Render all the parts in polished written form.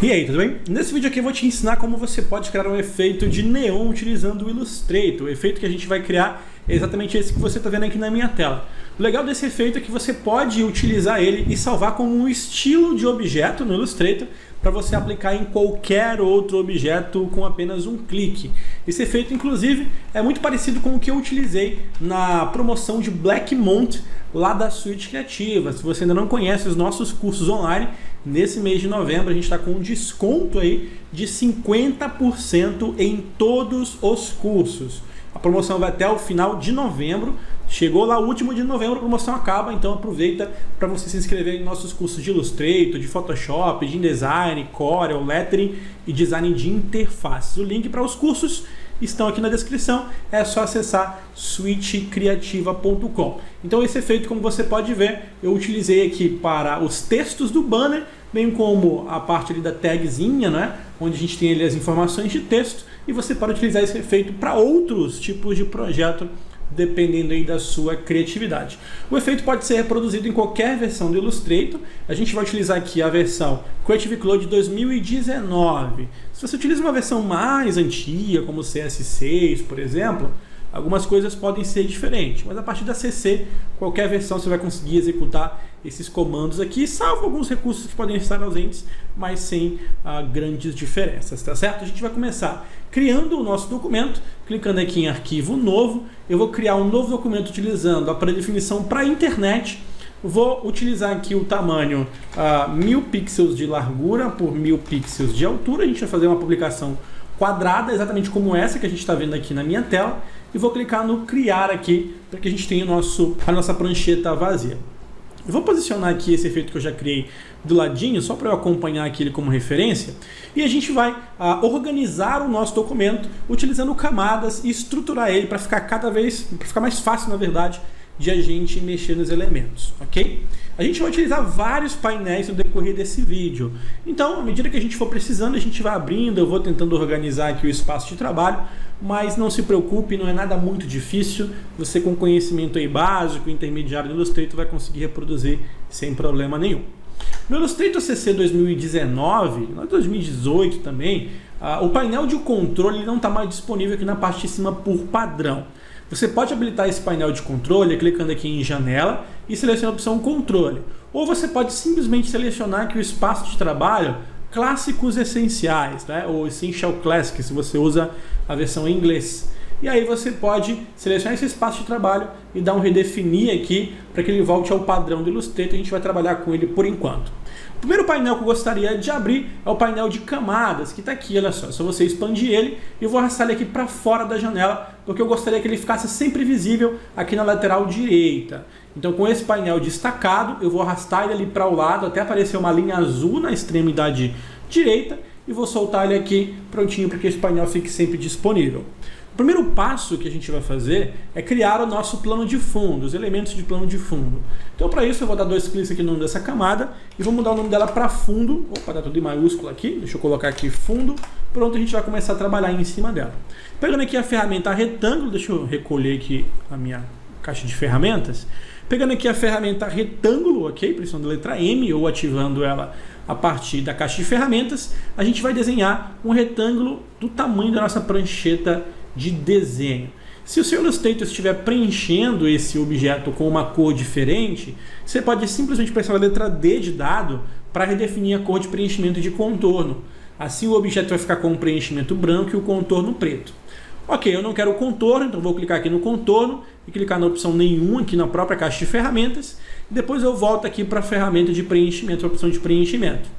E aí, tudo bem? Nesse vídeo aqui eu vou te ensinar como você pode criar um efeito de neon utilizando o Illustrator. O efeito que a gente vai criar é exatamente esse que você está vendo aqui na minha tela. O legal desse efeito é que você pode utilizar ele e salvar como um estilo de objeto no Illustrator para você aplicar em qualquer outro objeto com apenas um clique. Esse efeito, inclusive, é muito parecido com o que eu utilizei na promoção de Blackmont lá da Suite Criativa. Se você ainda não conhece os nossos cursos online, nesse mês de novembro a gente está com um desconto aí de 50% em todos os cursos. A promoção vai até o final de novembro. Chegou lá o último de novembro, a promoção acaba, então aproveita para você se inscrever em nossos cursos de Illustrator, de Photoshop, de InDesign, Corel, Lettering e Design de Interfaces. O link para os cursos estão aqui na descrição, é só acessar suitecreativa.com. Então esse efeito, como você pode ver, eu utilizei aqui para os textos do banner, bem como a parte ali da tagzinha, né, onde a gente tem ali as informações de texto, e você pode utilizar esse efeito para outros tipos de projeto, dependendo aí da sua criatividade. O efeito pode ser reproduzido em qualquer versão do Illustrator. A gente vai utilizar aqui a versão Creative Cloud 2019. Se você utiliza uma versão mais antiga, como o CS6, por exemplo, algumas coisas podem ser diferentes, mas a partir da CC, qualquer versão você vai conseguir executar esses comandos aqui, salvo alguns recursos que podem estar ausentes, mas sem grandes diferenças, tá certo? A gente vai começar criando o nosso documento, clicando aqui em arquivo novo. Eu vou criar um novo documento utilizando a predefinição para a internet. Vou utilizar aqui o tamanho 1000 pixels de largura por 1000 pixels de altura. A gente vai fazer uma publicação quadrada, exatamente como essa que a gente está vendo aqui na minha tela, e vou clicar no criar aqui para que a gente tenha a nossa prancheta vazia. Eu vou posicionar aqui esse efeito que eu já criei do ladinho, só para eu acompanhar aqui ele como referência, e a gente vai organizar o nosso documento utilizando camadas e estruturar ele para ficar mais fácil, na verdade, de a gente mexer nos elementos, ok? A gente vai utilizar vários painéis no decorrer desse vídeo, então à medida que a gente for precisando, a gente vai abrindo. Eu vou tentando organizar aqui o espaço de trabalho, mas não se preocupe, não é nada muito difícil. Você, com conhecimento aí básico, intermediário do Illustrator, vai conseguir reproduzir sem problema nenhum. No Illustrator CC 2019, no 2018 também, o painel de controle não está mais disponível aqui na parte de cima por padrão. Você pode habilitar esse painel de controle clicando aqui em janela e selecionar a opção controle. Ou você pode simplesmente selecionar aqui o espaço de trabalho clássicos essenciais, né? Ou Essential Classic, se você usa a versão em inglês. E aí você pode selecionar esse espaço de trabalho e dar um redefinir aqui para que ele volte ao padrão do Illustrator. A gente vai trabalhar com ele por enquanto. O primeiro painel que eu gostaria de abrir é o painel de camadas, que está aqui, olha só. É só você expandir ele e eu vou arrastar ele aqui para fora da janela, porque eu gostaria que ele ficasse sempre visível aqui na lateral direita. Então, com esse painel destacado, eu vou arrastar ele ali para o lado, até aparecer uma linha azul na extremidade direita, e vou soltar ele aqui prontinho para que esse painel fique sempre disponível. O primeiro passo que a gente vai fazer é criar o nosso plano de fundo, os elementos de plano de fundo. Então, para isso, eu vou dar dois cliques aqui no nome dessa camada e vou mudar o nome dela para fundo. Opa, tá tudo em maiúsculo aqui. Deixa eu colocar aqui fundo. Pronto, a gente vai começar a trabalhar em cima dela. Pegando aqui a ferramenta retângulo, deixa eu recolher aqui a minha caixa de ferramentas. Pegando aqui a ferramenta retângulo, ok? Pressionando a letra M ou ativando ela a partir da caixa de ferramentas, a gente vai desenhar um retângulo do tamanho da nossa prancheta de desenho. Se o seu Illustrator estiver preenchendo esse objeto com uma cor diferente, você pode simplesmente pressionar a letra D de dado para redefinir a cor de preenchimento de contorno. Assim o objeto vai ficar com um preenchimento branco e o contorno preto. Ok, eu não quero o contorno, então vou clicar aqui no contorno e clicar na opção nenhum aqui na própria caixa de ferramentas. Depois eu volto aqui para a ferramenta de preenchimento, a opção de preenchimento.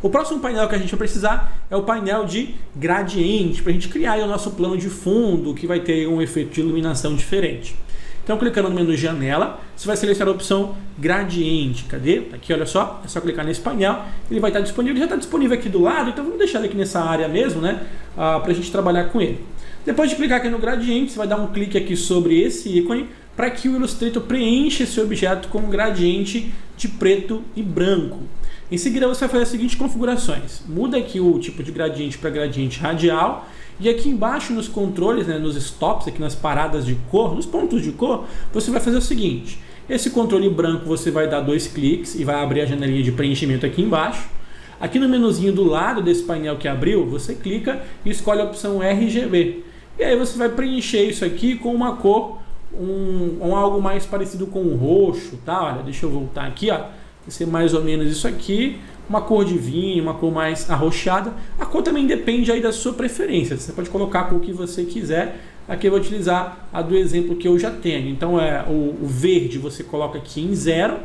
O próximo painel que a gente vai precisar é o painel de gradiente, para a gente criar aí o nosso plano de fundo, que vai ter um efeito de iluminação diferente. Então, clicando no menu janela, você vai selecionar a opção gradiente. Cadê? Aqui, olha só, é só clicar nesse painel, ele vai estar disponível. Ele já está disponível aqui do lado, então vamos deixar ele aqui nessa área mesmo, né? Para a gente trabalhar com ele. Depois de clicar aqui no gradiente, você vai dar um clique aqui sobre esse ícone para que o Illustrator preencha esse objeto com um gradiente de preto e branco. Em seguida, você vai fazer as seguintes configurações. Muda aqui o tipo de gradiente para gradiente radial. E aqui embaixo nos controles, né, nos stops, aqui nas paradas de cor, nos pontos de cor, você vai fazer o seguinte. Esse controle branco você vai dar dois cliques e vai abrir a janelinha de preenchimento aqui embaixo. Aqui no menuzinho do lado desse painel que abriu, você clica e escolhe a opção RGB. E aí você vai preencher isso aqui com uma cor, algo mais parecido com o roxo, tá? Olha, deixa eu voltar aqui, ó. Vai ser mais ou menos isso aqui, uma cor de vinho, uma cor mais arroxeada. A cor também depende aí da sua preferência, você pode colocar a cor que você quiser. Aqui eu vou utilizar a do exemplo que eu já tenho. Então o verde você coloca aqui em 0,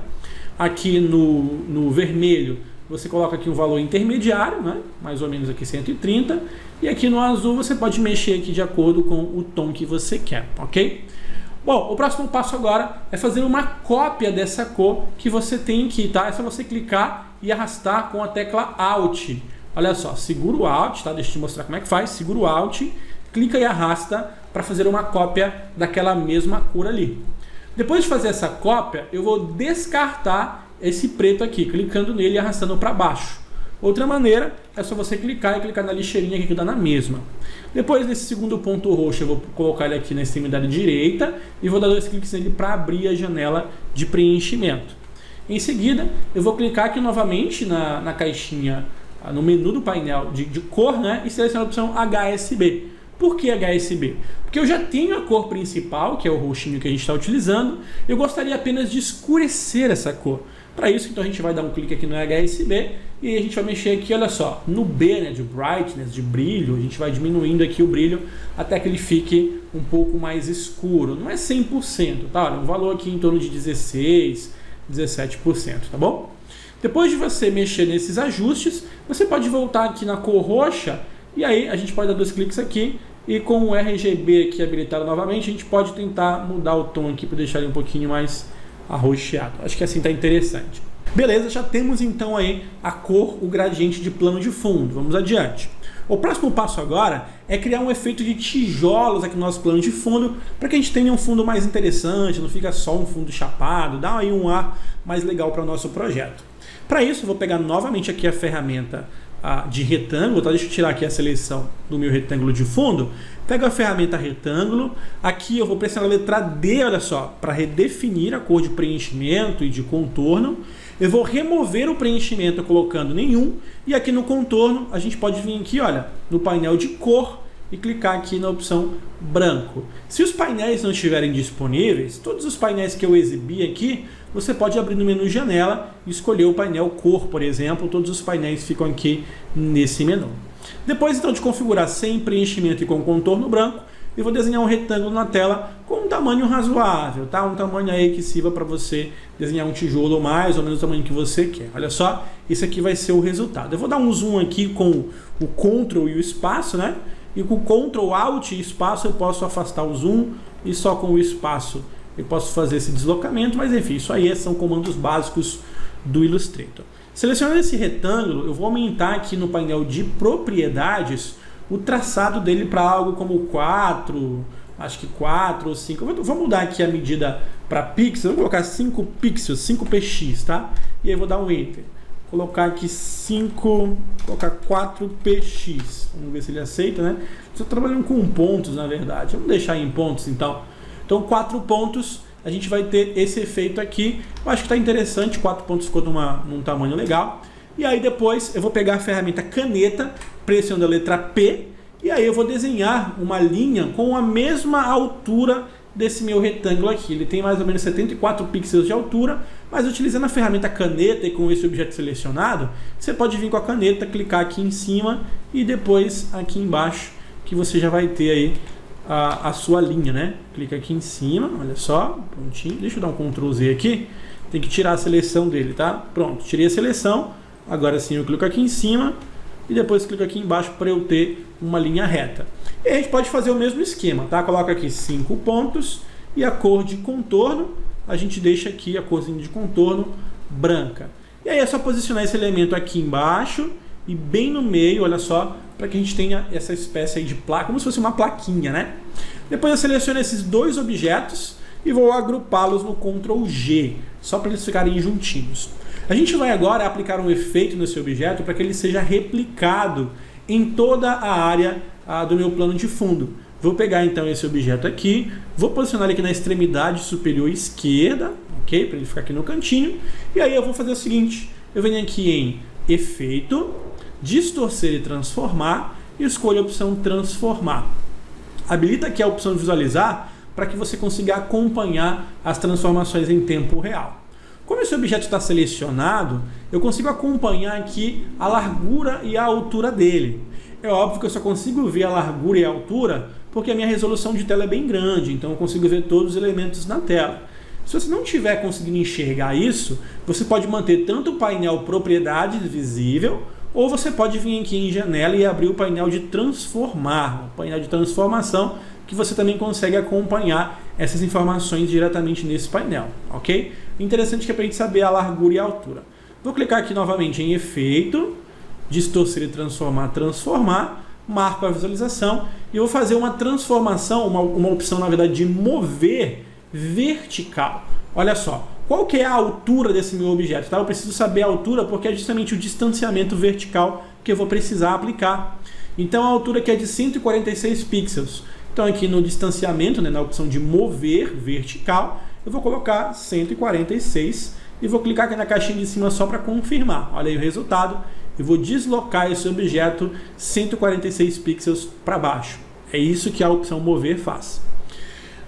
aqui no vermelho você coloca aqui um valor intermediário, né? Mais ou menos aqui 130, e aqui no azul você pode mexer aqui de acordo com o tom que você quer, ok? Bom, o próximo passo agora é fazer uma cópia dessa cor que você tem aqui, tá? É só você clicar e arrastar com a tecla Alt. Olha só, segura o Alt, tá? Deixa eu te mostrar como é que faz. Segura o Alt, clica e arrasta para fazer uma cópia daquela mesma cor ali. Depois de fazer essa cópia, eu vou descartar esse preto aqui, clicando nele e arrastando para baixo. Outra maneira é só você clicar e clicar na lixeirinha que dá na mesma. Depois desse segundo ponto roxo, eu vou colocar ele aqui na extremidade direita e vou dar 2 cliques nele para abrir a janela de preenchimento. Em seguida, eu vou clicar aqui novamente na caixinha, no menu do painel de cor, né, e selecionar a opção HSB. Por que HSB? Porque eu já tenho a cor principal, que é o roxinho que a gente está utilizando, eu gostaria apenas de escurecer essa cor. Para isso, então, a gente vai dar um clique aqui no HSB e a gente vai mexer aqui, olha só, no B, né, de brightness, de brilho, a gente vai diminuindo aqui o brilho até que ele fique um pouco mais escuro. Não é 100%, tá? Olha, um valor aqui em torno de 16%, 17%, tá bom? Depois de você mexer nesses ajustes, você pode voltar aqui na cor roxa e aí a gente pode dar 2 cliques aqui e com o RGB aqui habilitado novamente, a gente pode tentar mudar o tom aqui para deixar ele um pouquinho mais arroxeado. Acho que assim está interessante. Beleza, já temos então aí a cor, o gradiente de plano de fundo. Vamos adiante. O próximo passo agora é criar um efeito de tijolos aqui no nosso plano de fundo para que a gente tenha um fundo mais interessante, não fica só um fundo chapado, dá aí um ar mais legal para o nosso projeto. Para isso eu vou pegar novamente aqui a ferramenta de retângulo, tá? Deixa eu tirar aqui a seleção do meu retângulo de fundo. Pego a ferramenta retângulo, aqui eu vou pressionar a letra D, olha só, para redefinir a cor de preenchimento e de contorno. Eu vou remover o preenchimento colocando nenhum, e aqui no contorno a gente pode vir aqui, olha, no painel de cor e clicar aqui na opção branco. Se os painéis não estiverem disponíveis, todos os painéis que eu exibi aqui, você pode abrir no menu janela e escolher o painel cor, por exemplo, todos os painéis ficam aqui nesse menu. Depois então de configurar sem preenchimento e com contorno branco, eu vou desenhar um retângulo na tela com um tamanho razoável, tá? Um tamanho aí que sirva para você desenhar um tijolo mais ou menos o tamanho que você quer. Olha só, esse aqui vai ser o resultado. Eu vou dar um zoom aqui com o Ctrl e o espaço, né? E com o Ctrl, Alt e espaço eu posso afastar o zoom e só com o espaço eu posso fazer esse deslocamento, mas enfim, isso aí são comandos básicos do Illustrator. Selecionando esse retângulo, eu vou aumentar aqui no painel de propriedades o traçado dele para algo como 4, acho que 4 ou 5. Vou mudar aqui a medida para pixels, vou colocar 5 pixels, 5 px, tá? E aí eu vou dar um Enter. Colocar aqui 5, colocar 4 px. Vamos ver se ele aceita, né? Estou trabalhando com pontos, na verdade. Vamos deixar em pontos, então. Então, 4 pontos, a gente vai ter esse efeito aqui. Eu acho que está interessante, 4 pontos ficou num tamanho legal. E aí depois eu vou pegar a ferramenta caneta, pressionando a letra P, e aí eu vou desenhar uma linha com a mesma altura desse meu retângulo aqui. Ele tem mais ou menos 74 pixels de altura, mas utilizando a ferramenta caneta e com esse objeto selecionado, você pode vir com a caneta, clicar aqui em cima e depois aqui embaixo, que você já vai ter aí a sua linha, né? Clica aqui em cima, olha só, prontinho. Deixa eu dar um Ctrl Z aqui, tem que tirar a seleção dele, tá? Pronto, tirei a seleção, agora sim eu clico aqui em cima e depois clico aqui embaixo para eu ter uma linha reta. E a gente pode fazer o mesmo esquema, tá? Coloca aqui 5 pontos e a cor de contorno, a gente deixa aqui a corzinha de contorno branca. E aí é só posicionar esse elemento aqui embaixo e bem no meio, olha só, para que a gente tenha essa espécie aí de placa, como se fosse uma plaquinha, né? Depois eu seleciono esses dois objetos e vou agrupá-los no Ctrl G, só para eles ficarem juntinhos. A gente vai agora aplicar um efeito nesse objeto para que ele seja replicado em toda a área do meu plano de fundo. Vou pegar então esse objeto aqui, vou posicionar ele aqui na extremidade superior esquerda, ok? Para ele ficar aqui no cantinho. E aí eu vou fazer o seguinte, eu venho aqui em Efeito, Distorcer e Transformar e escolho a opção Transformar. Habilita aqui a opção Visualizar para que você consiga acompanhar as transformações em tempo real. Como esse objeto está selecionado, eu consigo acompanhar aqui a largura e a altura dele. É óbvio que eu só consigo ver a largura e a altura porque a minha resolução de tela é bem grande, então eu consigo ver todos os elementos na tela. Se você não estiver conseguindo enxergar isso, você pode manter tanto o painel Propriedades visível, ou você pode vir aqui em Janela e abrir o painel de Transformar, o painel de transformação, que você também consegue acompanhar essas informações diretamente nesse painel, ok? O interessante é para a gente saber a largura e a altura. Vou clicar aqui novamente em Efeito, Distorcer e Transformar, Transformar, marco a visualização e vou fazer uma transformação, uma opção na verdade de mover vertical. Olha só, qual que é a altura desse meu objeto? Tá? Eu preciso saber a altura porque é justamente o distanciamento vertical que eu vou precisar aplicar. Então a altura aqui é de 146 pixels. Então aqui no distanciamento, né, na opção de mover vertical, eu vou colocar 146 e vou clicar aqui na caixinha de cima só para confirmar. Olha aí o resultado. Eu vou deslocar esse objeto 146 pixels para baixo. É isso que a opção mover faz.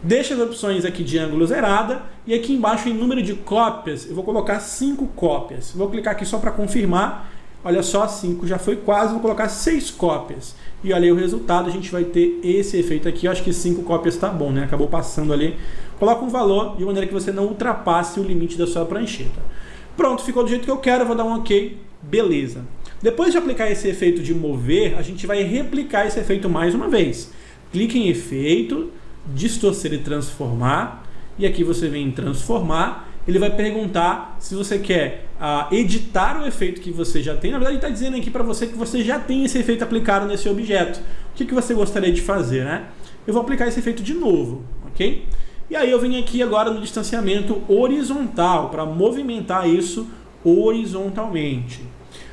Deixa as opções aqui de ângulo zerada e aqui embaixo em número de cópias eu vou colocar 5 cópias. Vou clicar aqui só para confirmar. Olha só, 5 já foi quase, vou colocar 6 cópias. E olha aí o resultado, a gente vai ter esse efeito aqui. Eu acho que 5 cópias está bom, né? Acabou passando ali. Coloca um valor de maneira que você não ultrapasse o limite da sua prancheta. Pronto, ficou do jeito que eu quero, eu vou dar um OK. Beleza. Depois de aplicar esse efeito de mover, a gente vai replicar esse efeito mais uma vez. Clique em Efeito, Distorcer e Transformar. E aqui você vem em Transformar. Ele vai perguntar se você quer editar o efeito que você já tem. Na verdade, ele está dizendo aqui para você que você já tem esse efeito aplicado nesse objeto. O que você gostaria de fazer, né? Eu vou aplicar esse efeito de novo, ok? E aí eu venho aqui agora no distanciamento horizontal para movimentar isso horizontalmente.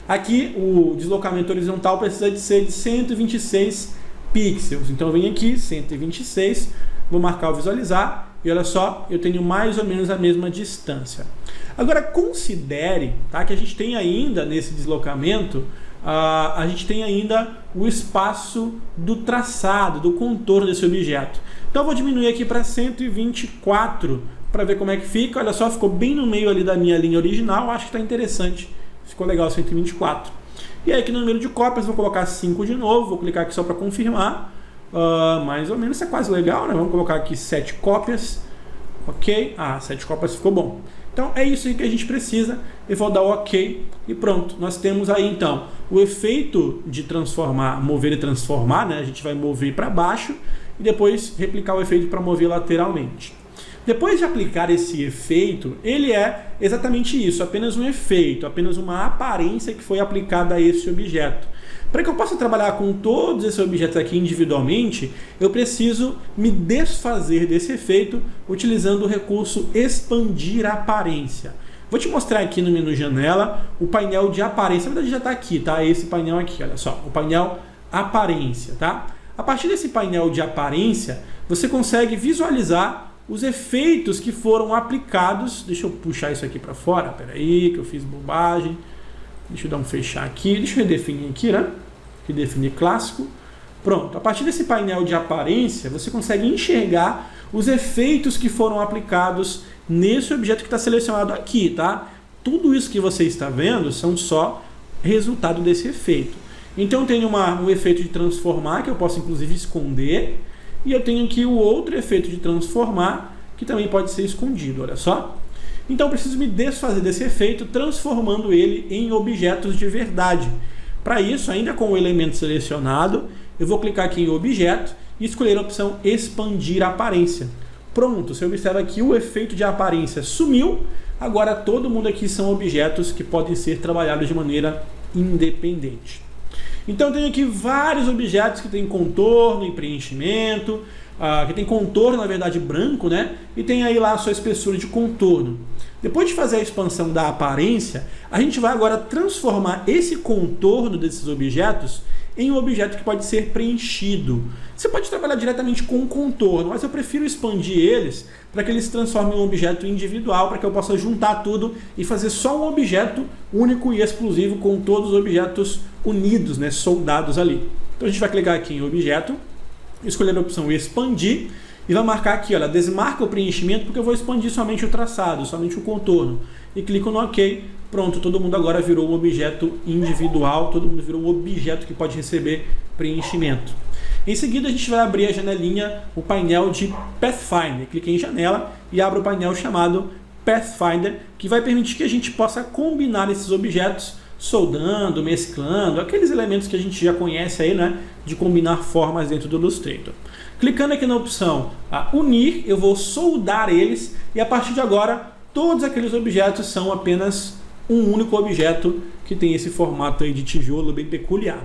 Aqui o deslocamento horizontal precisa de ser de 126 pixels. Então eu venho aqui, 126, vou marcar o visualizar e olha só, eu tenho mais ou menos a mesma distância. Agora considere, tá, que a gente tem ainda nesse deslocamento, a gente tem ainda o espaço do traçado, do contorno desse objeto. Então eu vou diminuir aqui para 124 para ver como é que fica. Olha só, ficou bem no meio ali da minha linha original, acho que está interessante. Ficou legal 124. E aí aqui no número de cópias vou colocar 5 de novo, vou clicar aqui só para confirmar. Mais ou menos, isso é quase legal, né? Vamos colocar aqui 7 cópias. Ok? 7 cópias ficou bom. Então é isso aí que a gente precisa. Eu vou dar o OK e pronto. Nós temos aí então o efeito de transformar, mover e transformar, né? A gente vai mover para baixo e depois replicar o efeito para mover lateralmente. Depois de aplicar esse efeito, ele é exatamente isso, apenas um efeito, apenas uma aparência que foi aplicada a esse objeto. Para que eu possa trabalhar com todos esses objetos aqui individualmente, eu preciso me desfazer desse efeito utilizando o recurso Expandir Aparência. Vou te mostrar aqui no menu Janela o painel de aparência, na verdade já está aqui, tá? Esse painel aqui, olha só, o painel Aparência, tá? A partir desse painel de aparência, você consegue visualizar os efeitos que foram aplicados. Deixa eu puxar isso aqui para fora, peraí, que eu fiz bobagem. Deixa eu dar um fechar aqui, deixa eu redefinir aqui, né? Redefinir clássico. Pronto, a partir desse painel de aparência, você consegue enxergar os efeitos que foram aplicados nesse objeto que está selecionado aqui, tá? Tudo isso que você está vendo são só resultado desse efeito. Então eu tenho um efeito de transformar, que eu posso inclusive esconder, e eu tenho aqui o outro efeito de transformar, que também pode ser escondido, olha só. Então eu preciso me desfazer desse efeito, transformando ele em objetos de verdade. Para isso, ainda com o elemento selecionado, eu vou clicar aqui em Objeto e escolher a opção Expandir Aparência. Pronto, você observa que o efeito de aparência sumiu, agora todo mundo aqui são objetos que podem ser trabalhados de maneira independente. Então eu tenho aqui vários objetos que têm contorno e preenchimento, que tem contorno, na verdade, branco, né? E tem aí lá a sua espessura de contorno. Depois de fazer a expansão da aparência, a gente vai agora transformar esse contorno desses objetos em um objeto que pode ser preenchido. Você pode trabalhar diretamente com o contorno, mas eu prefiro expandir eles para que eles se transformem em um objeto individual, para que eu possa juntar tudo e fazer só um objeto único e exclusivo com todos os objetos unidos, né, soldados ali. Então a gente vai clicar aqui em objeto, escolher a opção expandir e vai marcar aqui, olha, desmarca o preenchimento porque eu vou expandir somente o traçado, somente o contorno. E clico no OK. Pronto, todo mundo agora virou um objeto individual, todo mundo virou um objeto que pode receber preenchimento. Em seguida, a gente vai abrir a janelinha, o painel de Pathfinder. Clique em janela e abra o painel chamado Pathfinder, que vai permitir que a gente possa combinar esses objetos, soldando, mesclando, aqueles elementos que a gente já conhece aí, né, de combinar formas dentro do Illustrator. Clicando aqui na opção unir, eu vou soldar eles e a partir de agora, todos aqueles objetos são apenas um único objeto que tem esse formato aí de tijolo bem peculiar.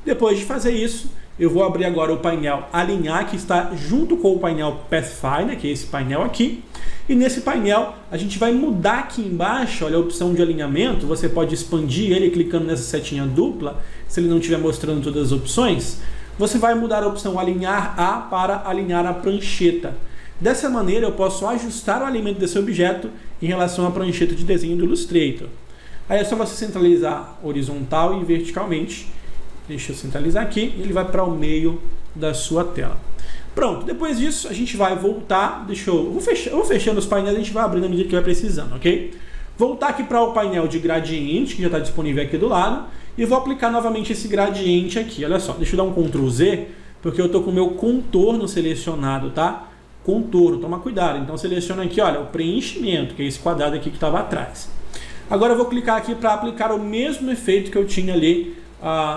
Depois de fazer isso, eu vou abrir agora o painel alinhar, que está junto com o painel Pathfinder, que é esse painel aqui. E nesse painel, a gente vai mudar aqui embaixo, olha a opção de alinhamento, você pode expandir ele clicando nessa setinha dupla, se ele não estiver mostrando todas as opções. Você vai mudar a opção alinhar a para alinhar a prancheta. Dessa maneira, eu posso ajustar o alinhamento desse objeto em relação à prancheta de desenho do Illustrator. Aí é só você centralizar horizontal e verticalmente. Deixa eu centralizar aqui e ele vai para o meio da sua tela. Pronto, depois disso a gente vai voltar. Eu vou fechando os painéis, a gente vai abrindo à medida que vai precisando, ok? Voltar aqui para o painel de gradiente, que já está disponível aqui do lado. E vou aplicar novamente esse gradiente aqui. Olha só, deixa eu dar um Ctrl Z, porque eu estou com o meu contorno selecionado, tá? Contorno, toma cuidado. Então seleciona aqui, olha, o preenchimento, que é esse quadrado aqui que estava atrás. Agora eu vou clicar aqui para aplicar o mesmo efeito que eu tinha ali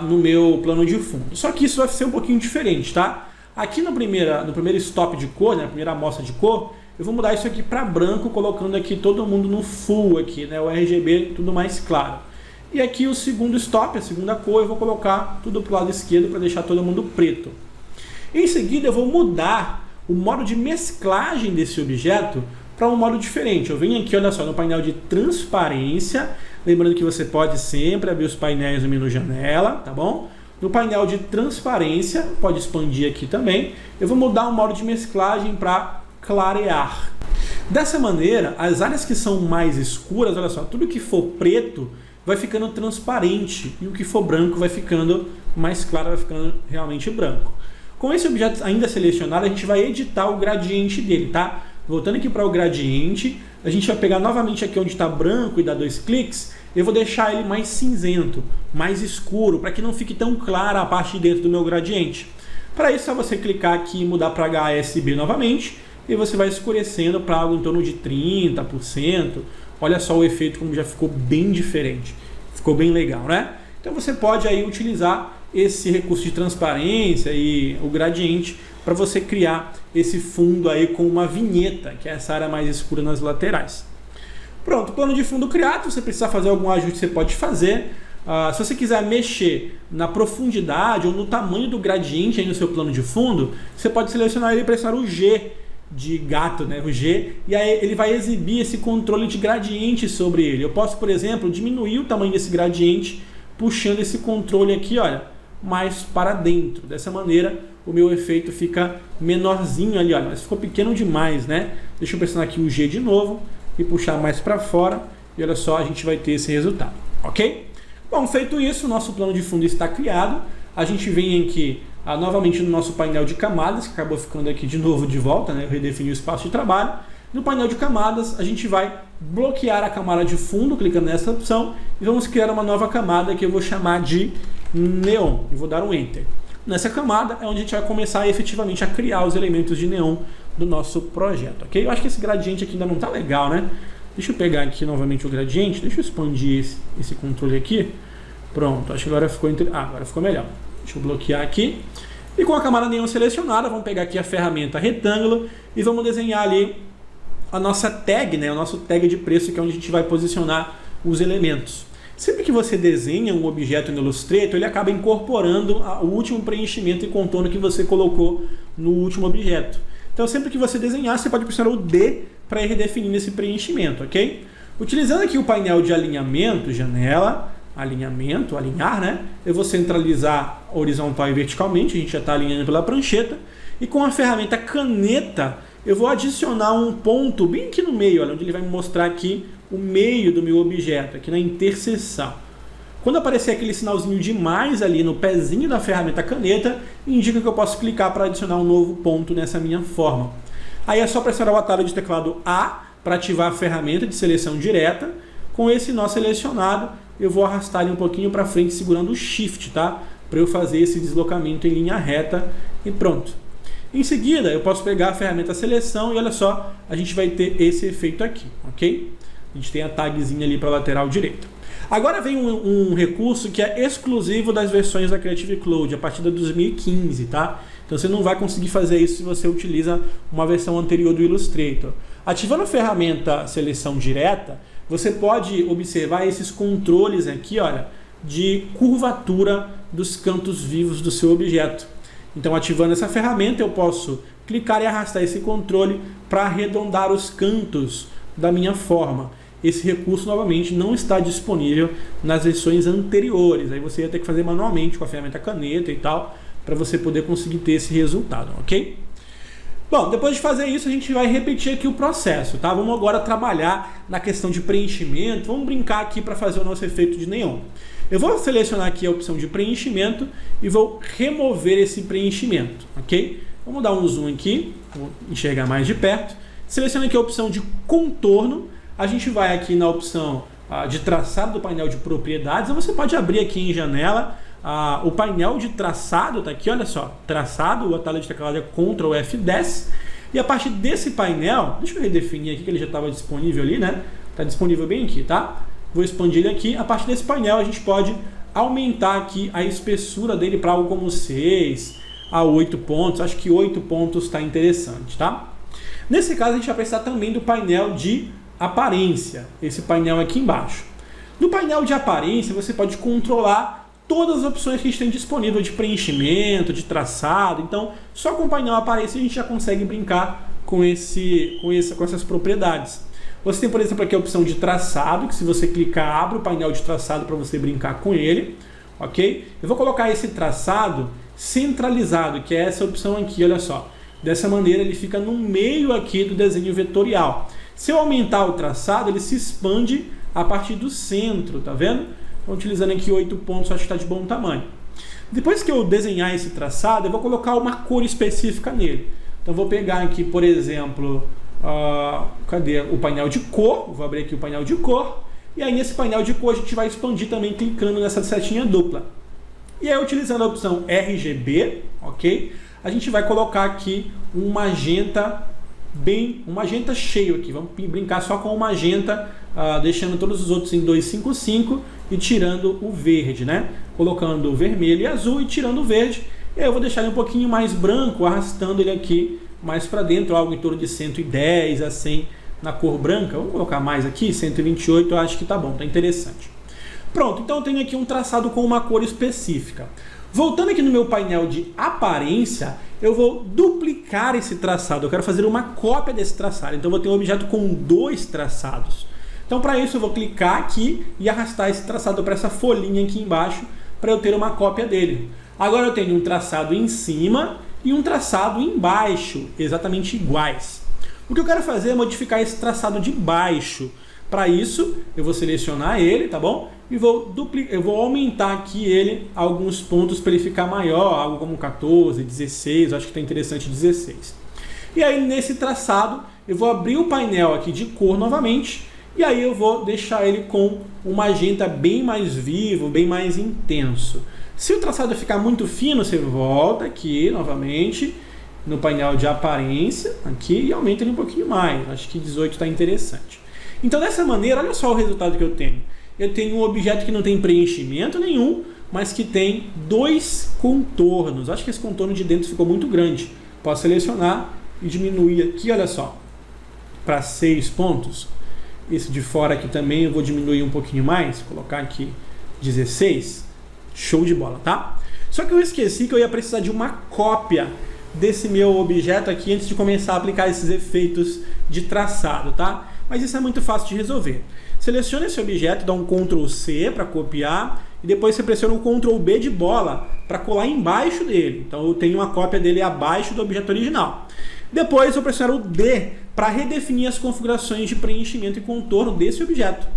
no meu plano de fundo. Só que isso vai ser um pouquinho diferente, tá? Aqui no primeiro stop de cor, né, na primeira amostra de cor, eu vou mudar isso aqui para branco, colocando aqui todo mundo no full aqui, né, o RGB tudo mais claro. E aqui o segundo stop, a segunda cor, eu vou colocar tudo para o lado esquerdo para deixar todo mundo preto. Em seguida eu vou mudar o modo de mesclagem desse objeto para um modo diferente. Eu venho aqui, olha só, no painel de transparência, lembrando que você pode sempre abrir os painéis no menu janela, tá bom? No painel de transparência, pode expandir aqui também, eu vou mudar o modo de mesclagem para clarear. Dessa maneira, as áreas que são mais escuras, olha só, tudo que for preto vai ficando transparente e o que for branco vai ficando mais claro, vai ficando realmente branco. Com esse objeto ainda selecionado, a gente vai editar o gradiente dele, tá? Voltando aqui para o gradiente, a gente vai pegar novamente aqui onde está branco e dar 2 cliques, eu vou deixar ele mais cinzento, mais escuro, para que não fique tão clara a parte de dentro do meu gradiente. Para isso é só você clicar aqui e mudar para HSB novamente, e você vai escurecendo para algo em torno de 30%. Olha só o efeito como já ficou bem diferente. Ficou bem legal, né? Então você pode aí utilizar esse recurso de transparência e o gradiente para você criar esse fundo aí com uma vinheta, que é essa área mais escura nas laterais. Pronto, plano de fundo criado. Se você precisar fazer algum ajuste, você pode fazer. Se você quiser mexer na profundidade ou no tamanho do gradiente aí no seu plano de fundo, você pode selecionar ele e pressionar o G de gato, né, o G, e aí ele vai exibir esse controle de gradiente sobre ele. Eu posso, por exemplo, diminuir o tamanho desse gradiente puxando esse controle aqui, olha, mais para dentro. Dessa maneira, o meu efeito fica menorzinho ali, olha, mas ficou pequeno demais, né? Deixa eu pressionar aqui o G de novo e puxar mais para fora e olha só, a gente vai ter esse resultado, ok? Bom, feito isso, o nosso plano de fundo está criado. A gente vem aqui novamente no nosso painel de camadas, que acabou ficando aqui de novo de volta, né? Eu redefini o espaço de trabalho. No painel de camadas, a gente vai bloquear a camada de fundo, clicando nessa opção, e vamos criar uma nova camada que eu vou chamar de neon, e vou dar um Enter. Nessa camada é onde a gente vai começar efetivamente a criar os elementos de neon do nosso projeto, ok? Eu acho que esse gradiente aqui ainda não está legal, né? Deixa eu pegar aqui novamente o gradiente, deixa eu expandir esse controle aqui. Pronto, acho que agora ficou, agora ficou melhor. Deixa eu bloquear aqui. E com a camada neon selecionada, vamos pegar aqui a ferramenta retângulo e vamos desenhar ali a nossa tag, né? O nosso tag de preço, que é onde a gente vai posicionar os elementos. Sempre que você desenha um objeto no Illustrator, ele acaba incorporando o último preenchimento e contorno que você colocou no último objeto. Então, sempre que você desenhar, você pode pressionar o D para ir redefinindo esse preenchimento, ok? Utilizando aqui o painel de alinhamento, janela, alinhamento, alinhar, né? Eu vou centralizar horizontal e verticalmente, a gente já está alinhando pela prancheta. E com a ferramenta caneta, eu vou adicionar um ponto bem aqui no meio, olha, onde ele vai me mostrar aqui o meio do meu objeto, aqui na interseção. Quando aparecer aquele sinalzinho de mais ali no pezinho da ferramenta caneta, indica que eu posso clicar para adicionar um novo ponto nessa minha forma. Aí é só pressionar o atalho de teclado A para ativar a ferramenta de seleção direta. Com esse nó selecionado, eu vou arrastar ele um pouquinho para frente segurando o Shift, tá? Para eu fazer esse deslocamento em linha reta e pronto. Em seguida, eu posso pegar a ferramenta seleção e olha só, a gente vai ter esse efeito aqui, ok? A gente tem a tagzinha ali para a lateral direita. Agora vem um recurso que é exclusivo das versões da Creative Cloud, a partir de 2015, tá? Então você não vai conseguir fazer isso se você utiliza uma versão anterior do Illustrator. Ativando a ferramenta seleção direta, você pode observar esses controles aqui, olha, de curvatura dos cantos vivos do seu objeto. Então, ativando essa ferramenta, eu posso clicar e arrastar esse controle para arredondar os cantos da minha forma. Esse recurso, novamente, não está disponível nas versões anteriores. Aí você ia ter que fazer manualmente com a ferramenta caneta e tal, para você poder conseguir ter esse resultado, ok? Bom, depois de fazer isso, a gente vai repetir aqui o processo, tá? Vamos agora trabalhar na questão de preenchimento. Vamos brincar aqui para fazer o nosso efeito de neon. Eu vou selecionar aqui a opção de preenchimento e vou remover esse preenchimento, ok? Vamos dar um zoom aqui, vou enxergar mais de perto. Seleciona aqui a opção de contorno. A gente vai aqui na opção de traçado do painel de propriedades. Você pode abrir aqui em janela o painel de traçado, tá aqui, olha só, traçado, o atalho de teclado é Ctrl F10, e a partir desse painel, deixa eu redefinir aqui que ele já estava disponível ali, né? Está disponível bem aqui, tá? Vou expandir ele aqui. A partir desse painel a gente pode aumentar aqui a espessura dele para algo como 6 a 8 pontos, acho que 8 pontos está interessante, tá? Nesse caso a gente vai precisar também do painel de aparência, esse painel aqui embaixo. No painel de aparência você pode controlar todas as opções que a gente tem disponível de preenchimento, de traçado. Então, só com o painel aparência a gente já consegue brincar com essas propriedades. Você tem, por exemplo, aqui a opção de traçado, que se você clicar, abre o painel de traçado para você brincar com ele, ok? Eu vou colocar esse traçado centralizado, que é essa opção aqui, olha só. Dessa maneira ele fica no meio aqui do desenho vetorial. Se eu aumentar o traçado, ele se expande a partir do centro, tá vendo? Utilizando aqui 8 pontos, acho que está de bom tamanho. Depois que eu desenhar esse traçado, eu vou colocar uma cor específica nele. Então vou pegar aqui, por exemplo, cadê o painel de cor? Vou abrir aqui o painel de cor. E aí nesse painel de cor a gente vai expandir também clicando nessa setinha dupla. E aí utilizando a opção RGB, ok? A gente vai colocar aqui um magenta cheio aqui. Vamos brincar só com o magenta, deixando todos os outros em 255 e tirando o verde, né? Colocando o vermelho e azul e tirando o verde. E aí eu vou deixar ele um pouquinho mais branco, arrastando ele aqui mais para dentro, algo em torno de 110 a 100 na cor branca. Vamos colocar mais aqui, 128, eu acho que tá bom, tá interessante. Pronto, então eu tenho aqui um traçado com uma cor específica. Voltando aqui no meu painel de aparência, eu vou duplicar esse traçado. Eu quero fazer uma cópia desse traçado. Então eu vou ter um objeto com 2 traçados. Então para isso eu vou clicar aqui e arrastar esse traçado para essa folhinha aqui embaixo para eu ter uma cópia dele. Agora eu tenho um traçado em cima e um traçado embaixo, exatamente iguais. O que eu quero fazer é modificar esse traçado de baixo. Para isso eu vou selecionar ele, tá bom? E eu vou aumentar aqui ele alguns pontos para ele ficar maior, algo como 14, 16, acho que está interessante 16. E aí nesse traçado eu vou abrir o painel aqui de cor novamente e aí eu vou deixar ele com um magenta bem mais vivo, bem mais intenso. Se o traçado ficar muito fino, você volta aqui novamente no painel de aparência aqui e aumenta ele um pouquinho mais, acho que 18 está interessante. Então dessa maneira, olha só o resultado que eu tenho. Eu tenho um objeto que não tem preenchimento nenhum, mas que tem 2 contornos. Acho que esse contorno de dentro ficou muito grande. Posso selecionar e diminuir aqui, olha só, para 6 pontos. Esse de fora aqui também eu vou diminuir um pouquinho mais, colocar aqui 16. Show de bola, tá? Só que eu esqueci que eu ia precisar de uma cópia desse meu objeto aqui antes de começar a aplicar esses efeitos de traçado, tá? mas isso é muito fácil de resolver. Seleciona esse objeto, dá um Ctrl C para copiar e depois você pressiona um Ctrl B de bola para colar embaixo dele. Então eu tenho uma cópia dele abaixo do objeto original. Depois eu pressionar o D para redefinir as configurações de preenchimento e contorno desse objeto.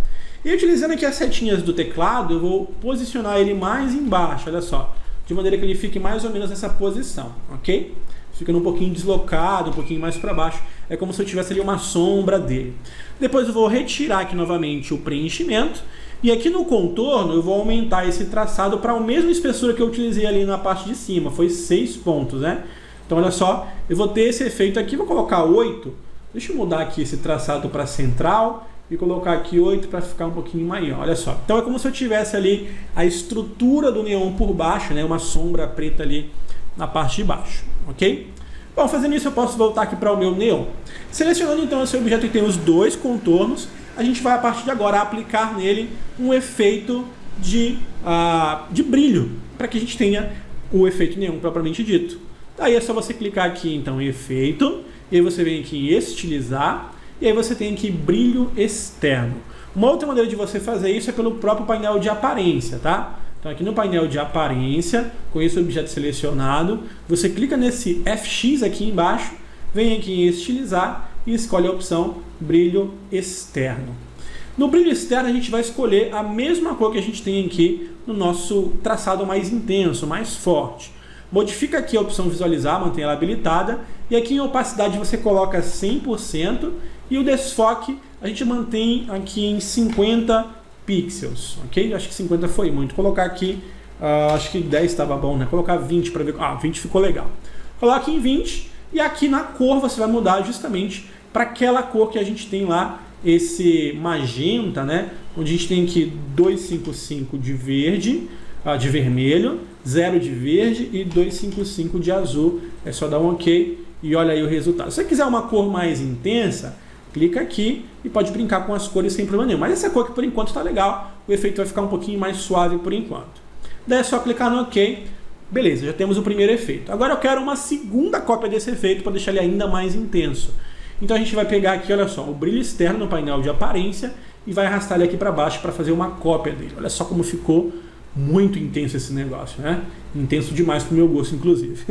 E utilizando aqui as setinhas do teclado, eu vou posicionar ele mais embaixo, olha só, de maneira que ele fique mais ou menos nessa posição, ok? Ficando um pouquinho deslocado, um pouquinho mais para baixo, é como se eu tivesse ali uma sombra dele. Depois eu vou retirar aqui novamente o preenchimento, e aqui no contorno eu vou aumentar esse traçado para a mesma espessura que eu utilizei ali na parte de cima, foi 6 pontos, né? Então olha só, eu vou ter esse efeito aqui, vou colocar 8, deixa eu mudar aqui esse traçado para central, e colocar aqui 8 para ficar um pouquinho maior, olha só. Então é como se eu tivesse ali a estrutura do neon por baixo, né? Uma sombra preta ali na parte de baixo, ok? Bom, fazendo isso eu posso voltar aqui para o meu neon. Selecionando então esse objeto que tem os dois contornos, a gente vai a partir de agora aplicar nele um efeito de brilho, para que a gente tenha o efeito neon propriamente dito. Daí é só você clicar aqui então em efeito, e aí você vem aqui em estilizar, e aí você tem aqui brilho externo. Uma outra maneira de você fazer isso é pelo próprio painel de aparência, tá? Então aqui no painel de aparência, com esse objeto selecionado, você clica nesse FX aqui embaixo, vem aqui em estilizar e escolhe a opção brilho externo. No brilho externo a gente vai escolher a mesma cor que a gente tem aqui no nosso traçado mais intenso, mais forte. Modifica aqui a opção visualizar, mantém ela habilitada, e aqui em opacidade você coloca 100%, e o desfoque a gente mantém aqui em 50 pixels, ok? Acho que 50 foi muito. Vou colocar aqui, acho que 10 estava bom, né? Colocar 20 para ver. 20 ficou legal. Coloca em 20 e aqui na cor você vai mudar justamente para aquela cor que a gente tem lá, esse magenta, né? Onde a gente tem aqui 255 de verde, de vermelho, 0 de verde e 255 de azul. É só dar um OK e olha aí o resultado. Se você quiser uma cor mais intensa, clica aqui e pode brincar com as cores sem problema nenhum. Mas essa cor que por enquanto está legal, o efeito vai ficar um pouquinho mais suave por enquanto. Daí é só clicar no OK. Beleza, já temos o primeiro efeito. Agora eu quero uma segunda cópia desse efeito para deixar ele ainda mais intenso. Então a gente vai pegar aqui, olha só, o brilho externo no painel de aparência e vai arrastar ele aqui para baixo para fazer uma cópia dele. Olha só como ficou muito intenso esse negócio, né? Intenso demais para o meu gosto, inclusive.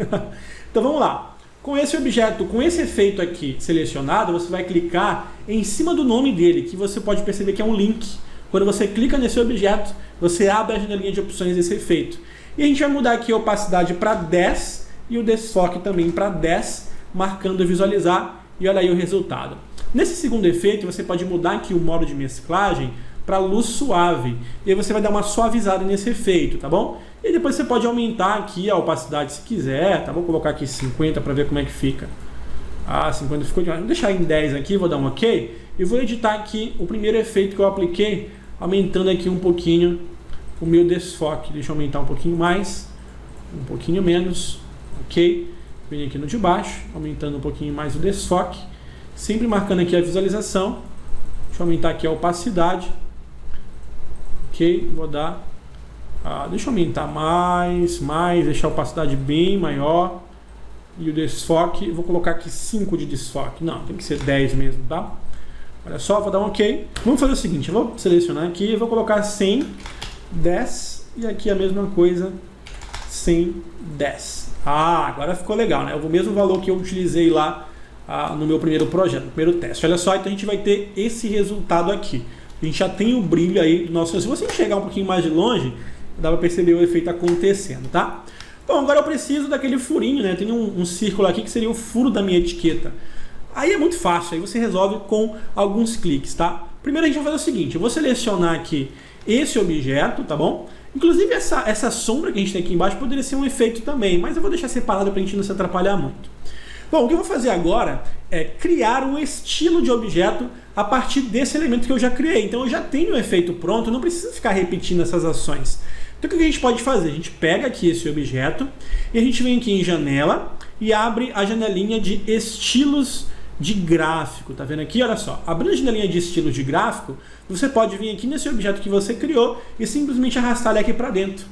Então vamos lá. Com esse objeto, com esse efeito aqui selecionado, você vai clicar em cima do nome dele, que você pode perceber que é um link. Quando você clica nesse objeto, você abre a janelinha de opções desse efeito. E a gente vai mudar aqui a opacidade para 10 e o desfoque também para 10, marcando visualizar, e olha aí o resultado. Nesse segundo efeito, você pode mudar aqui o modo de mesclagem para luz suave, e aí você vai dar uma suavizada nesse efeito, tá bom? E depois você pode aumentar aqui a opacidade se quiser, tá? Vou colocar aqui 50 para ver como é que fica. 50 ficou demais. Vou deixar em 10 aqui, vou dar um OK. E vou editar aqui o primeiro efeito que eu apliquei, aumentando aqui um pouquinho o meu desfoque. Deixa eu aumentar um pouquinho mais, um pouquinho menos, OK? Vem aqui no de baixo, aumentando um pouquinho mais o desfoque, sempre marcando aqui a visualização. Deixa eu aumentar aqui a opacidade. OK? Vou dar... deixa eu aumentar mais, deixar a opacidade bem maior. E o desfoque, vou colocar aqui 5 de desfoque. Não, tem que ser 10 mesmo, tá? Olha só, vou dar um OK. Vamos fazer o seguinte, eu vou selecionar aqui, vou colocar 100, 10 e aqui a mesma coisa, 100, 10. Agora ficou legal, né? O mesmo valor que eu utilizei lá no meu primeiro projeto, no primeiro teste. Olha só, então a gente vai ter esse resultado aqui. A gente já tem o brilho aí do nosso... Se você chegar um pouquinho mais de longe, dá para perceber o efeito acontecendo, tá? Bom, agora eu preciso daquele furinho, né? Tem um círculo aqui que seria o furo da minha etiqueta. Aí é muito fácil, aí você resolve com alguns cliques, tá? Primeiro a gente vai fazer o seguinte, eu vou selecionar aqui esse objeto, tá bom? Inclusive essa sombra que a gente tem aqui embaixo poderia ser um efeito também, mas eu vou deixar separado para a gente não se atrapalhar muito. Bom, o que eu vou fazer agora é criar um estilo de objeto a partir desse elemento que eu já criei. Então eu já tenho o efeito pronto, não preciso ficar repetindo essas ações. Então o que a gente pode fazer? A gente pega aqui esse objeto e a gente vem aqui em janela e abre a janelinha de estilos de gráfico. Tá vendo aqui? Olha só. Abrindo a janelinha de estilos de gráfico, você pode vir aqui nesse objeto que você criou e simplesmente arrastar ele aqui para dentro.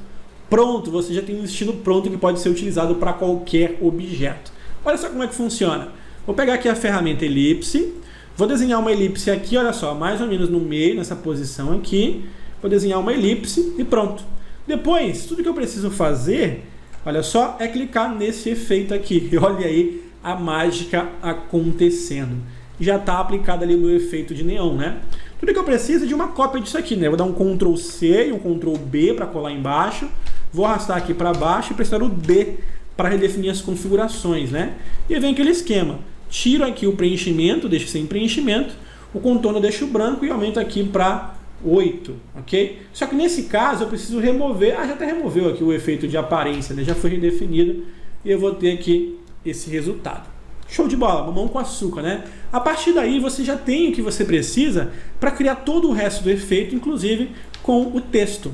Pronto, você já tem um estilo pronto que pode ser utilizado para qualquer objeto. Olha só como é que funciona. Vou pegar aqui a ferramenta elipse, Vou desenhar uma elipse aqui, olha só, mais ou menos no meio, nessa posição aqui. Vou desenhar uma elipse e pronto. Depois, tudo que eu preciso fazer, olha só, é clicar nesse efeito aqui. E olha aí a mágica acontecendo. Já está aplicado ali o meu efeito de neon, né? Tudo que eu preciso é de uma cópia disso aqui, né? Vou dar um Ctrl C e um Ctrl B para colar embaixo. Vou arrastar aqui para baixo e pressionar o D para redefinir as configurações, né? E aí vem aquele esquema. Tiro aqui o preenchimento, deixo sem preenchimento. O contorno eu deixo branco e aumento aqui para 8, ok? Só que nesse caso eu preciso remover, já até removeu aqui o efeito de aparência, né? Já foi redefinido e eu vou ter aqui esse resultado. Show de bola, mamão com açúcar, né? A partir daí você já tem o que você precisa para criar todo o resto do efeito, inclusive com o texto.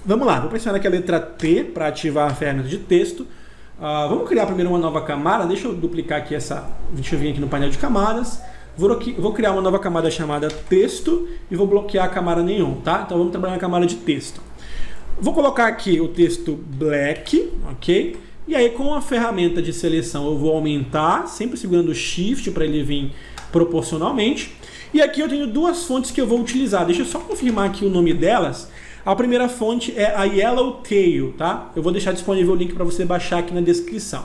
Vamos lá, vou pressionar aqui a letra T para ativar a ferramenta de texto. Vamos criar primeiro uma nova camada, deixa eu duplicar aqui deixa eu vir aqui no painel de camadas. Vou criar uma nova camada chamada texto e vou bloquear a camada neon, tá? Então vamos trabalhar na camada de texto. Vou colocar aqui o texto black, ok? E aí com a ferramenta de seleção eu vou aumentar, sempre segurando o Shift para ele vir proporcionalmente. E aqui eu tenho duas fontes que eu vou utilizar. Deixa eu só confirmar aqui o nome delas. A primeira fonte é a Yellowtail, tá? Eu vou deixar disponível o link para você baixar aqui na descrição.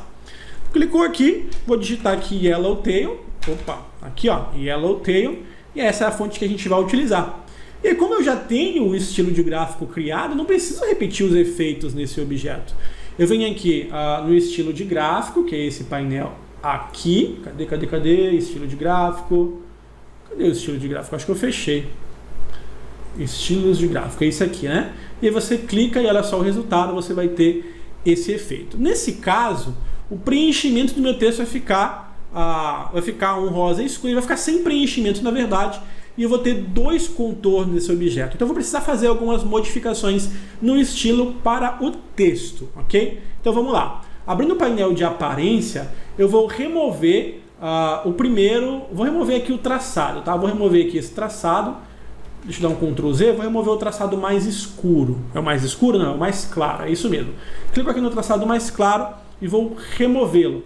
Clicou aqui, vou digitar aqui Yellowtail. Opa, aqui ó, Yellowtail. E essa é a fonte que a gente vai utilizar. E aí, como eu já tenho o estilo de gráfico criado, não preciso repetir os efeitos nesse objeto. Eu venho aqui no estilo de gráfico, que é esse painel aqui. Cadê? Estilo de gráfico. Cadê o estilo de gráfico? Acho que eu fechei. Estilos de gráfico, é isso aqui, né? E aí você clica e olha só o resultado, você vai ter esse efeito. Nesse caso, o preenchimento do meu texto vai ficar um rosa escuro, vai ficar sem preenchimento, na verdade, e eu vou ter dois contornos desse objeto. Então eu vou precisar fazer algumas modificações no estilo para o texto, ok? Então vamos lá. Abrindo o painel de aparência, eu vou remover vou remover aqui o traçado, tá? Vou remover aqui esse traçado. Deixa eu dar um Ctrl Z, vou remover o traçado mais escuro. É o mais escuro? Não, é o mais claro, é isso mesmo. Clico aqui no traçado mais claro e vou removê-lo.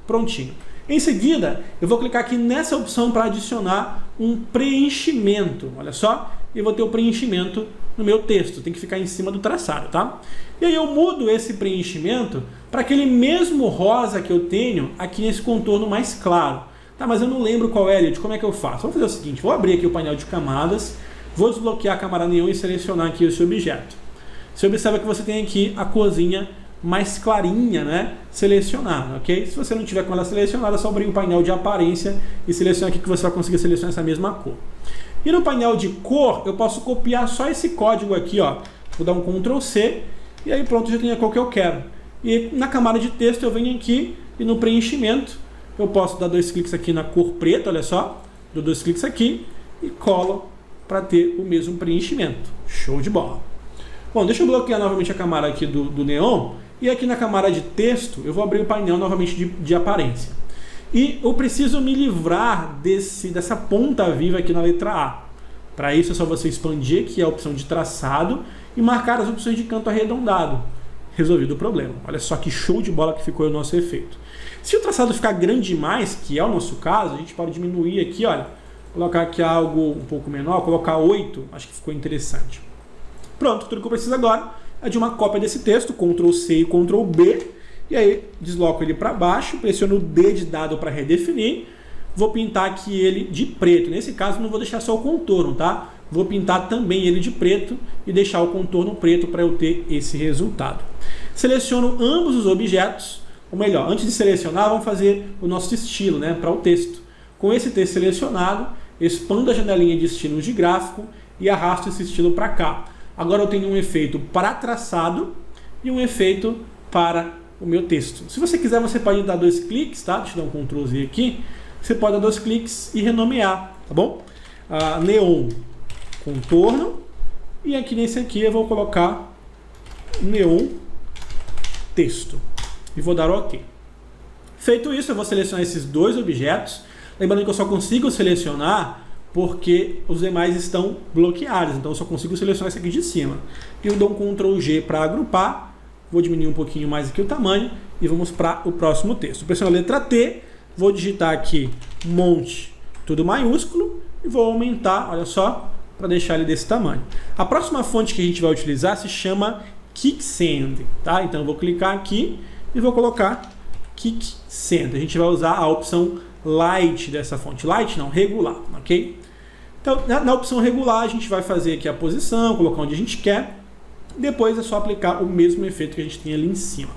Prontinho. Em seguida, eu vou clicar aqui nessa opção para adicionar um preenchimento. Olha só, e vou ter o preenchimento no meu texto. Tem que ficar em cima do traçado, tá? E aí eu mudo esse preenchimento para aquele mesmo rosa que eu tenho aqui nesse contorno mais claro. Tá, mas eu não lembro qual é, Eliot, como é que eu faço? Vou fazer o seguinte, vou abrir aqui o painel de camadas, vou desbloquear a camada neon e selecionar aqui esse objeto. Você observa que você tem aqui a corzinha mais clarinha, né, selecionada, ok? Se você não tiver com ela selecionada, é só abrir o painel de aparência e selecionar aqui que você vai conseguir selecionar essa mesma cor. E no painel de cor, eu posso copiar só esse código aqui, ó. Vou dar um Ctrl C e aí pronto, já tenho a cor que eu quero. E na camada de texto eu venho aqui e no preenchimento eu posso dar dois cliques aqui na cor preta, olha só, dou dois cliques aqui e colo para ter o mesmo preenchimento. Show de bola! Bom, deixa eu bloquear novamente a camada aqui do neon e aqui na camada de texto eu vou abrir o painel novamente de aparência. E eu preciso me livrar dessa ponta viva aqui na letra A. Para isso é só você expandir aqui a opção de traçado e marcar as opções de canto arredondado. Resolvido o problema. Olha só que show de bola que ficou o nosso efeito. Se o traçado ficar grande demais, que é o nosso caso, a gente pode diminuir aqui, olha, colocar aqui algo um pouco menor, colocar 8, acho que ficou interessante. Pronto, tudo que eu preciso agora é de uma cópia desse texto, Ctrl C e Ctrl B, e aí desloco ele para baixo, pressiono o D de dado para redefinir, vou pintar aqui ele de preto. Nesse caso não vou deixar só o contorno, tá? Vou pintar também ele de preto e deixar o contorno preto para eu ter esse resultado. Seleciono ambos os objetos, ou melhor, antes de selecionar, vamos fazer o nosso estilo, né, para o texto. Com esse texto selecionado, expando a janelinha de estilos de gráfico e arrasto esse estilo para cá. Agora eu tenho um efeito para traçado e um efeito para o meu texto. Se você quiser, você pode dar dois cliques, tá? Deixa eu dar um Ctrl Z aqui. Você pode dar dois cliques e renomear, tá bom? Neon contorno e aqui nesse aqui eu vou colocar neon texto e vou dar OK. Feito isso, eu vou selecionar esses dois objetos, lembrando que eu só consigo selecionar porque os demais estão bloqueados, então eu só consigo selecionar esse aqui de cima. E eu dou um Ctrl G para agrupar, vou diminuir um pouquinho mais aqui o tamanho e vamos para o próximo texto. Pressiono a letra T, vou digitar aqui monte tudo maiúsculo, e vou aumentar, olha só, para deixar ele desse tamanho. A próxima fonte que a gente vai utilizar se chama Kicksend, tá? Então eu vou clicar aqui e vou colocar Kicksend. A gente vai usar a opção Light dessa fonte. Light não, regular, ok? Então na opção regular a gente vai fazer aqui a posição, colocar onde a gente quer. Depois é só aplicar o mesmo efeito que a gente tem ali em cima.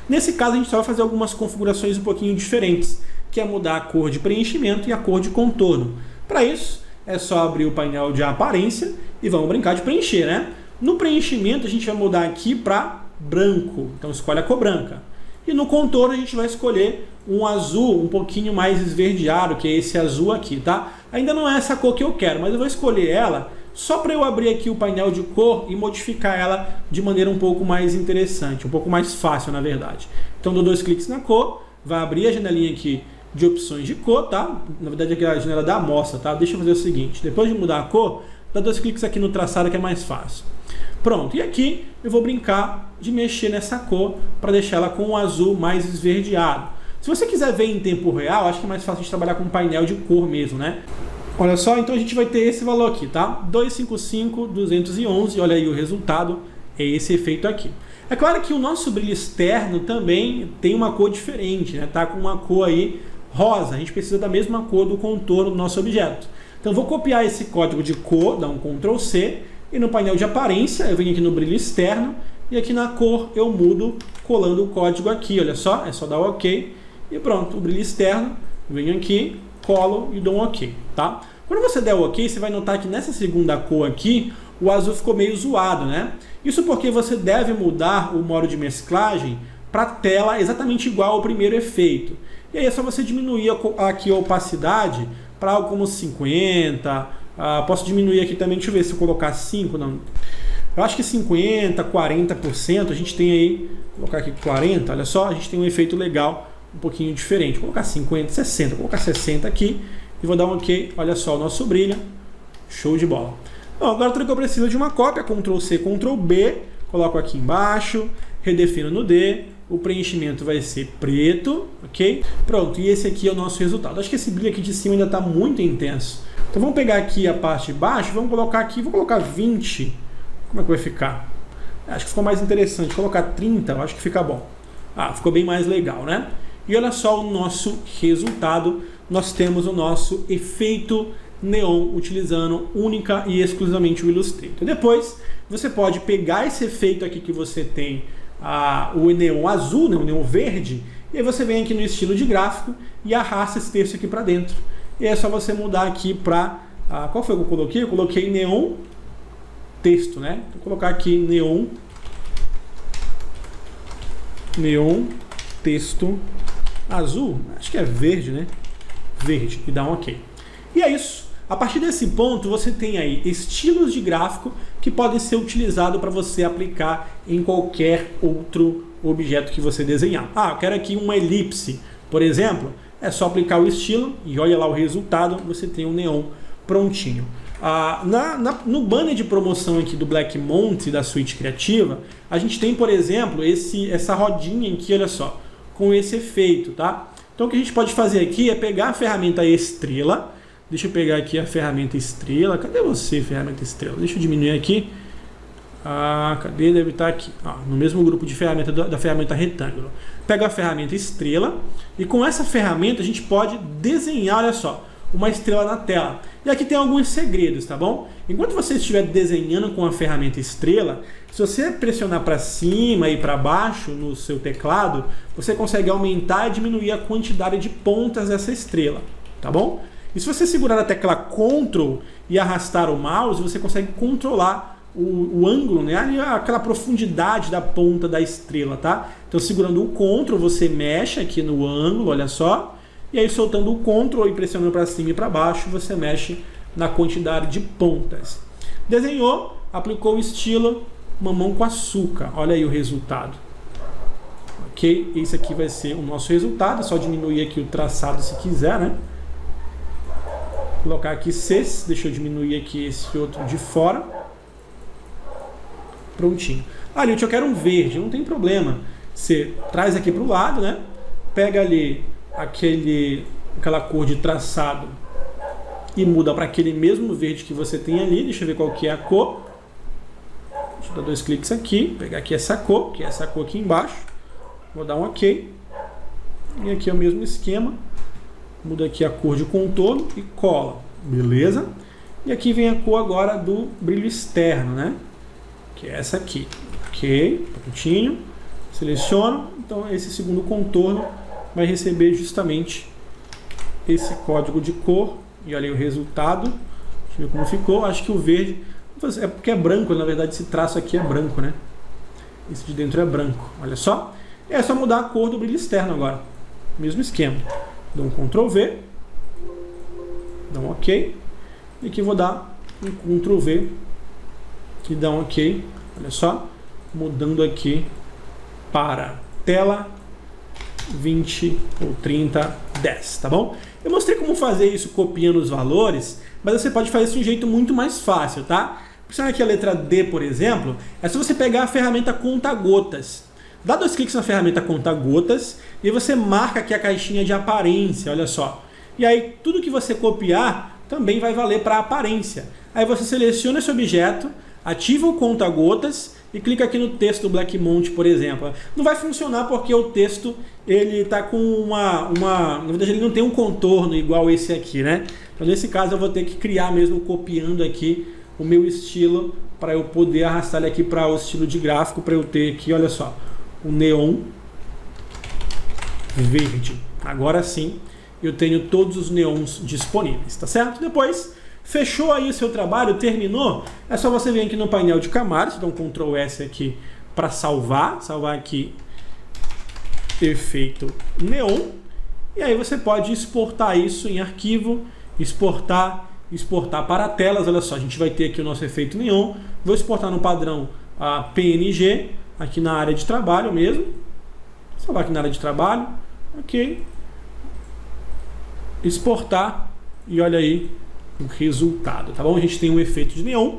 Nesse caso a gente só vai fazer algumas configurações um pouquinho diferentes, que é mudar a cor de preenchimento e a cor de contorno. Para isso é só abrir o painel de aparência e vamos brincar de preencher, né? No preenchimento a gente vai mudar aqui para branco, então escolhe a cor branca. E no contorno a gente vai escolher um azul um pouquinho mais esverdeado, que é esse azul aqui, tá? Ainda não é essa cor que eu quero, mas eu vou escolher ela só para eu abrir aqui o painel de cor e modificar ela de maneira um pouco mais interessante, um pouco mais fácil, na verdade. Então dou 2 cliques na cor, vai abrir a janelinha aqui de opções de cor, tá? Na verdade aqui é a janela da amostra, tá? Deixa eu fazer o seguinte, depois de mudar a cor, dá 2 cliques aqui no traçado que é mais fácil. Pronto, e aqui eu vou brincar de mexer nessa cor para deixar ela com um azul mais esverdeado. Se você quiser ver em tempo real, acho que é mais fácil de trabalhar com um painel de cor mesmo, né? Olha só, então a gente vai ter esse valor aqui, tá? 255.211, olha aí o resultado, é esse efeito aqui. É claro que o nosso brilho externo também tem uma cor diferente, né? Tá com uma cor aí rosa, a gente precisa da mesma cor do contorno do nosso objeto. Então vou copiar esse código de cor, dar um Ctrl C, e no painel de aparência eu venho aqui no brilho externo, e aqui na cor eu mudo colando o código aqui, olha só, é só dar OK, e pronto, o brilho externo, venho aqui, colo e dou um OK, tá? Quando você der o OK, você vai notar que nessa segunda cor aqui, o azul ficou meio zoado, né? Isso porque você deve mudar o modo de mesclagem para tela exatamente igual ao primeiro efeito. E aí é só você diminuir aqui a opacidade para algo como 50, posso diminuir aqui também, deixa eu ver se eu colocar 5, não. Eu acho que 50, 40%, a gente tem aí, vou colocar aqui 40, olha só, a gente tem um efeito legal, um pouquinho diferente. Vou colocar 50, 60, vou colocar 60 aqui e vou dar um OK, olha só o nosso brilho, show de bola. Bom, agora tudo que eu preciso é de uma cópia, Ctrl C, Ctrl B, coloco aqui embaixo, redefino no D, o preenchimento vai ser preto, ok? Pronto, e esse aqui é o nosso resultado. Acho que esse brilho aqui de cima ainda está muito intenso. Então vamos pegar aqui a parte de baixo, vamos colocar aqui, vou colocar 20, como é que vai ficar? Acho que ficou mais interessante, vou colocar 30, eu acho que fica bom. Ficou bem mais legal, né? E olha só o nosso resultado, nós temos o nosso efeito neon utilizando única e exclusivamente o Illustrator. Depois você pode pegar esse efeito aqui que você tem, o neon azul, né, o neon verde, e aí você vem aqui no estilo de gráfico e arrasta esse texto aqui para dentro. E é só você mudar aqui para... qual foi que eu coloquei? Eu coloquei neon texto, né? Vou colocar aqui neon texto azul, acho que é verde, né? Verde, e dá um OK. E é isso. A partir desse ponto, você tem aí estilos de gráfico que podem ser utilizados para você aplicar em qualquer outro objeto que você desenhar. Eu quero aqui uma elipse, por exemplo, é só aplicar o estilo e olha lá o resultado, você tem um neon prontinho. No banner de promoção aqui do Blackmon da suíte criativa, a gente tem, por exemplo, essa rodinha aqui, olha só, com esse efeito, tá? Então o que a gente pode fazer aqui é pegar a ferramenta estrela. Deixa eu pegar aqui a ferramenta estrela. Cadê você, ferramenta estrela? Deixa eu diminuir aqui. Cadê? Deve estar aqui. No mesmo grupo de ferramenta da ferramenta retângulo. Pega a ferramenta estrela e com essa ferramenta a gente pode desenhar, olha só, uma estrela na tela. E aqui tem alguns segredos, tá bom? Enquanto você estiver desenhando com a ferramenta estrela, se você pressionar para cima e para baixo no seu teclado, você consegue aumentar e diminuir a quantidade de pontas dessa estrela, tá bom? E se você segurar a tecla Ctrl e arrastar o mouse, você consegue controlar o ângulo, né? Aquela profundidade da ponta da estrela, tá? Então segurando o Ctrl, você mexe aqui no ângulo, olha só. E aí soltando o Ctrl e pressionando para cima e para baixo, você mexe na quantidade de pontas. Desenhou, aplicou o estilo, mamão com açúcar. Olha aí o resultado. Ok? Esse aqui vai ser o nosso resultado. É só diminuir aqui o traçado se quiser, né? Colocar aqui 6. Deixa eu diminuir aqui esse outro de fora. Prontinho. Lute, eu quero um verde. Não tem problema. Você traz aqui para o lado, né? Pega ali aquela cor de traçado e muda para aquele mesmo verde que você tem ali. Deixa eu ver qual que é a cor. Deixa eu dar 2 cliques aqui, pegar aqui essa cor, que é essa cor aqui embaixo. Vou dar um OK. E aqui é o mesmo esquema. Muda aqui a cor de contorno e cola. Beleza? E aqui vem a cor agora do brilho externo, né? Que é essa aqui. OK, prontinho. Seleciono. Então esse segundo contorno vai receber justamente esse código de cor. E olha aí o resultado. Deixa eu ver como ficou. Acho que o verde... É porque é branco, na verdade esse traço aqui é branco, né? Esse de dentro é branco. Olha só. É só mudar a cor do brilho externo agora. Mesmo esquema. Dou um Ctrl V. Dá um OK. E aqui vou dar um Ctrl V. E dá um OK. Olha só. Mudando aqui para tela 20 ou 30, 10, tá bom? Eu mostrei como fazer isso copiando os valores, mas você pode fazer isso de um jeito muito mais fácil, tá? Pensando aqui a letra D, por exemplo, é só você pegar a ferramenta conta-gotas. Dá 2 cliques na ferramenta conta-gotas e você marca aqui a caixinha de aparência, olha só. E aí tudo que você copiar também vai valer para aparência. Aí você seleciona esse objeto, ativa o conta-gotas e clica aqui no texto do Blackmont, por exemplo. Não vai funcionar porque o texto ele está com na verdade ele não tem um contorno igual esse aqui, né? Então nesse caso eu vou ter que criar mesmo copiando aqui o meu estilo para eu poder arrastar ele aqui para o estilo de gráfico, para eu ter aqui, olha só, o neon verde. Agora sim eu tenho todos os neons disponíveis, tá certo? Depois, fechou aí o seu trabalho, terminou, é só você vir aqui no painel de camadas, dá um Ctrl S aqui para salvar aqui efeito neon, e aí você pode exportar isso em arquivo, exportar para telas. Olha só, a gente vai ter aqui o nosso efeito neon, vou exportar no padrão PNG, aqui na área de trabalho mesmo, salvar aqui na área de trabalho, ok, exportar, e olha aí o resultado, tá bom? A gente tem um efeito de neon,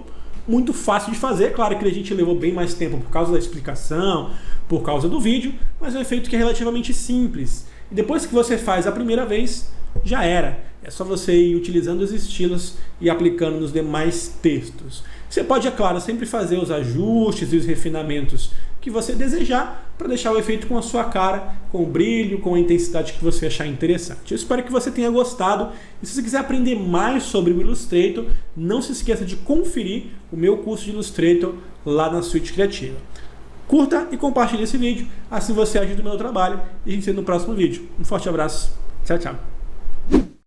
muito fácil de fazer, claro que a gente levou bem mais tempo por causa da explicação, por causa do vídeo, mas é um efeito que é relativamente simples. E depois que você faz a primeira vez, já era. É só você ir utilizando os estilos e aplicando nos demais textos. Você pode, é claro, sempre fazer os ajustes e os refinamentos que você desejar para deixar o efeito com a sua cara, com o brilho, com a intensidade que você achar interessante. Eu espero que você tenha gostado. E se você quiser aprender mais sobre o Illustrator, não se esqueça de conferir o meu curso de Illustrator lá na Suite Criativa. Curta e compartilhe esse vídeo, assim você ajuda o meu trabalho. E a gente se vê no próximo vídeo. Um forte abraço. Tchau, tchau.